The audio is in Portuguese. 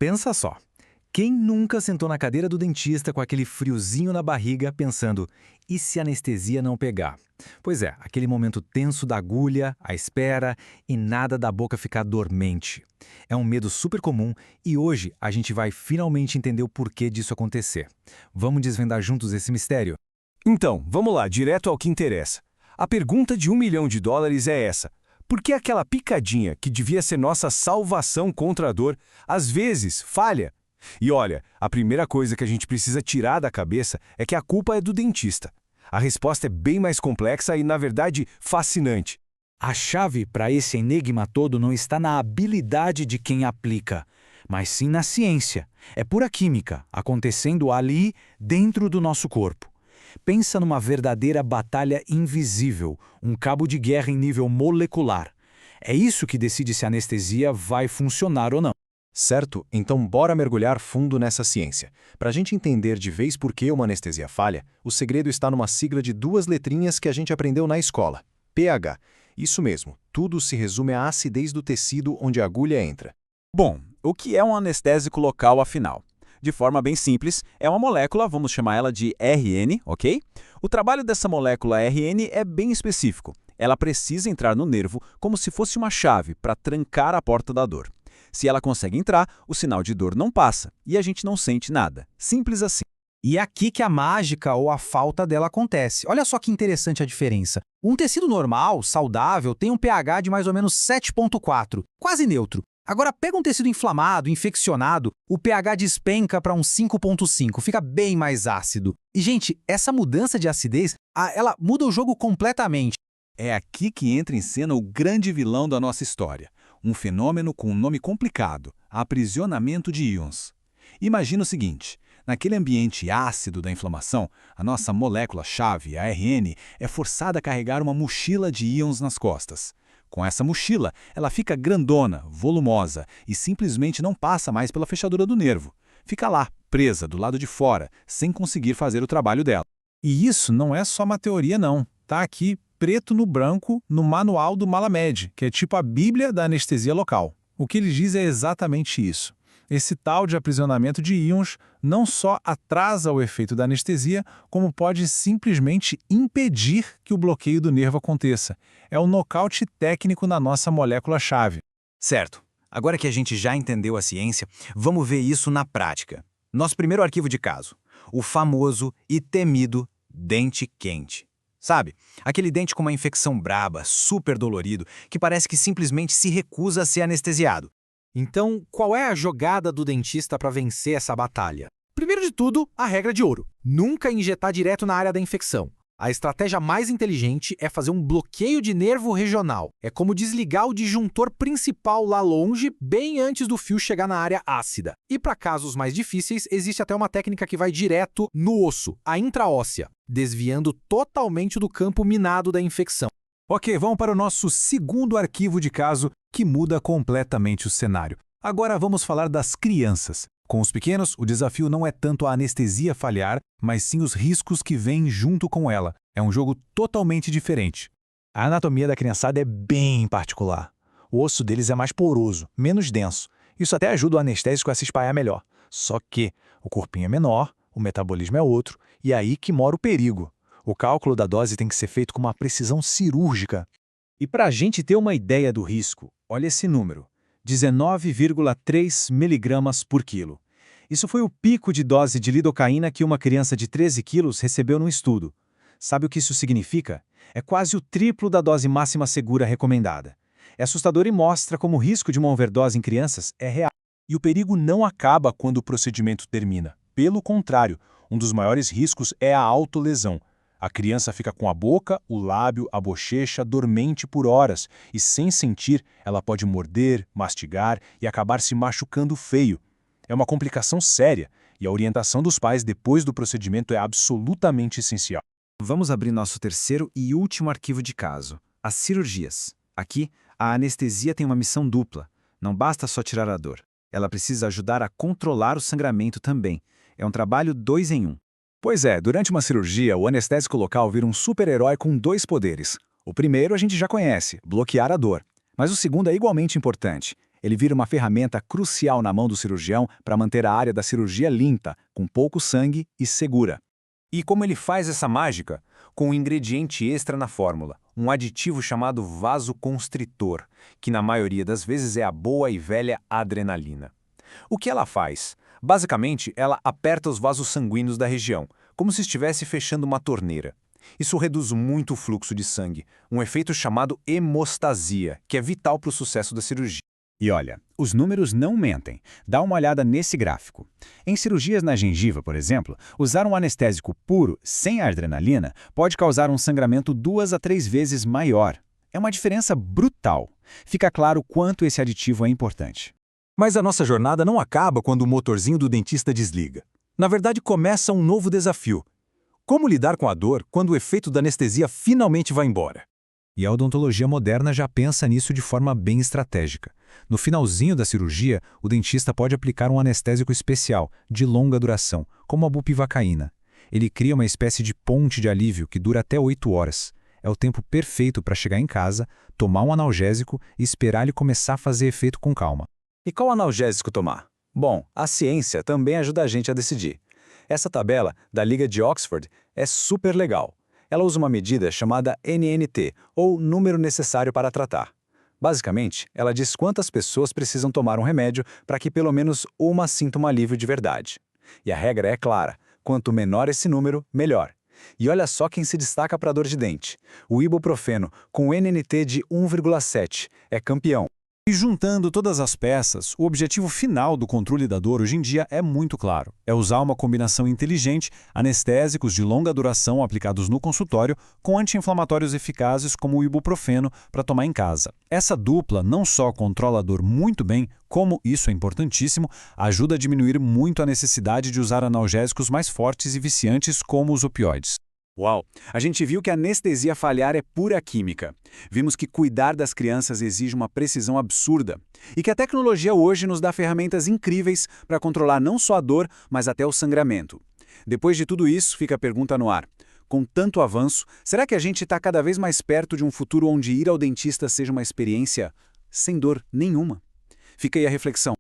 Pensa só. Quem nunca sentou na cadeira do dentista com aquele friozinho na barriga pensando, e se a anestesia não pegar? Pois é, aquele momento tenso da agulha, a espera e nada da boca ficar dormente. É um medo super comum e hoje a gente vai finalmente entender o porquê disso acontecer. Vamos desvendar juntos esse mistério? Então, vamos lá, direto ao que interessa. A pergunta de US$ 1 milhão é essa. Por que aquela picadinha que devia ser nossa salvação contra a dor, às vezes falha? E olha, a primeira coisa que a gente precisa tirar da cabeça é que a culpa é do dentista. A resposta é bem mais complexa e, na verdade, fascinante. A chave para esse enigma todo não está na habilidade de quem aplica, mas sim na ciência. É pura química, acontecendo ali, dentro do nosso corpo. Pensa numa verdadeira batalha invisível, um cabo de guerra em nível molecular. É isso que decide se a anestesia vai funcionar ou não. Certo? Então bora mergulhar fundo nessa ciência. Para a gente entender de vez por que uma anestesia falha, o segredo está numa sigla de 2 letrinhas que a gente aprendeu na escola. pH. Isso mesmo, tudo se resume à acidez do tecido onde a agulha entra. Bom, o que é um anestésico local afinal? De forma bem simples, é uma molécula, vamos chamar ela de RN, ok? O trabalho dessa molécula RN é bem específico. Ela precisa entrar no nervo como se fosse uma chave para trancar a porta da dor. Se ela consegue entrar, o sinal de dor não passa e a gente não sente nada. Simples assim. E é aqui que a mágica ou a falta dela acontece. Olha só que interessante a diferença. Um tecido normal, saudável, tem um pH de mais ou menos 7,4, quase neutro. Agora pega um tecido inflamado, infeccionado, o pH despenca para um 5,5, fica bem mais ácido. E, gente, essa mudança de acidez, ela muda o jogo completamente. É aqui que entra em cena o grande vilão da nossa história. Um fenômeno com um nome complicado, aprisionamento de íons. Imagina o seguinte, naquele ambiente ácido da inflamação, a nossa molécula-chave, a RN, é forçada a carregar uma mochila de íons nas costas. Com essa mochila, ela fica grandona, volumosa e simplesmente não passa mais pela fechadura do nervo. Fica lá, presa do lado de fora, sem conseguir fazer o trabalho dela. E isso não é só uma teoria não, tá aqui preto no branco no manual do Malamed, que é tipo a bíblia da anestesia local. O que ele diz é exatamente isso. Esse tal de aprisionamento de íons não só atrasa o efeito da anestesia, como pode simplesmente impedir que o bloqueio do nervo aconteça. É um nocaute técnico na nossa molécula-chave. Certo. Agora que a gente já entendeu a ciência, vamos ver isso na prática. Nosso primeiro arquivo de caso. O famoso e temido dente quente. Sabe? Aquele dente com uma infecção braba, super dolorido, que parece que simplesmente se recusa a ser anestesiado. Então, qual é a jogada do dentista para vencer essa batalha? Primeiro de tudo, a regra de ouro. Nunca injetar direto na área da infecção. A estratégia mais inteligente é fazer um bloqueio de nervo regional. É como desligar o disjuntor principal lá longe, bem antes do fio chegar na área ácida. E para casos mais difíceis, existe até uma técnica que vai direto no osso, a intraóssea, desviando totalmente do campo minado da infecção. Ok, vamos para o nosso segundo arquivo de caso, que muda completamente o cenário. Agora vamos falar das crianças. Com os pequenos, o desafio não é tanto a anestesia falhar, mas sim os riscos que vêm junto com ela. É um jogo totalmente diferente. A anatomia da criançada é bem particular. O osso deles é mais poroso, menos denso. Isso até ajuda o anestésico a se espalhar melhor. Só que o corpinho é menor, o metabolismo é outro, e é aí que mora o perigo. O cálculo da dose tem que ser feito com uma precisão cirúrgica. E para a gente ter uma ideia do risco, olha esse número. 19,3 miligramas por quilo. Isso foi o pico de dose de lidocaína que uma criança de 13 quilos recebeu num estudo. Sabe o que isso significa? É quase o triplo da dose máxima segura recomendada. É assustador e mostra como o risco de uma overdose em crianças é real. E o perigo não acaba quando o procedimento termina. Pelo contrário, um dos maiores riscos é a autolesão. A criança fica com a boca, o lábio, a bochecha dormente por horas e, sem sentir, ela pode morder, mastigar e acabar se machucando feio. É uma complicação séria e a orientação dos pais depois do procedimento é absolutamente essencial. Vamos abrir nosso terceiro e último arquivo de caso, as cirurgias. Aqui, a anestesia tem uma missão dupla. Não basta só tirar a dor. Ela precisa ajudar a controlar o sangramento também. É um trabalho 2 em 1. Pois é, durante uma cirurgia, o anestésico local vira um super-herói com 2 poderes. O primeiro a gente já conhece, bloquear a dor. Mas o segundo é igualmente importante. Ele vira uma ferramenta crucial na mão do cirurgião para manter a área da cirurgia limpa, com pouco sangue e segura. E como ele faz essa mágica? Com um ingrediente extra na fórmula, um aditivo chamado vasoconstritor, que na maioria das vezes é a boa e velha adrenalina. O que ela faz? Basicamente, ela aperta os vasos sanguíneos da região, como se estivesse fechando uma torneira. Isso reduz muito o fluxo de sangue, um efeito chamado hemostasia, que é vital para o sucesso da cirurgia. E olha, os números não mentem. Dá uma olhada nesse gráfico. Em cirurgias na gengiva, por exemplo, usar um anestésico puro, sem a adrenalina, pode causar um sangramento 2 a 3 vezes maior. É uma diferença brutal. Fica claro quanto esse aditivo é importante. Mas a nossa jornada não acaba quando o motorzinho do dentista desliga. Na verdade, começa um novo desafio. Como lidar com a dor quando o efeito da anestesia finalmente vai embora? E a odontologia moderna já pensa nisso de forma bem estratégica. No finalzinho da cirurgia, o dentista pode aplicar um anestésico especial, de longa duração, como a bupivacaína. Ele cria uma espécie de ponte de alívio que dura até 8 horas. É o tempo perfeito para chegar em casa, tomar um analgésico e esperar ele começar a fazer efeito com calma. E qual analgésico tomar? Bom, a ciência também ajuda a gente a decidir. Essa tabela, da Liga de Oxford, é super legal. Ela usa uma medida chamada NNT, ou número necessário para tratar. Basicamente, ela diz quantas pessoas precisam tomar um remédio para que pelo menos uma sinta um alívio de verdade. E a regra é clara, quanto menor esse número, melhor. E olha só quem se destaca para a dor de dente. O ibuprofeno, com NNT de 1,7, é campeão. E juntando todas as peças, o objetivo final do controle da dor hoje em dia é muito claro. É usar uma combinação inteligente, anestésicos de longa duração aplicados no consultório, com anti-inflamatórios eficazes como o ibuprofeno para tomar em casa. Essa dupla não só controla a dor muito bem, como, isso é importantíssimo, ajuda a diminuir muito a necessidade de usar analgésicos mais fortes e viciantes como os opioides. Uau! A gente viu que a anestesia falhar é pura química. Vimos que cuidar das crianças exige uma precisão absurda. E que a tecnologia hoje nos dá ferramentas incríveis para controlar não só a dor, mas até o sangramento. Depois de tudo isso, fica a pergunta no ar. Com tanto avanço, será que a gente está cada vez mais perto de um futuro onde ir ao dentista seja uma experiência sem dor nenhuma? Fica aí a reflexão.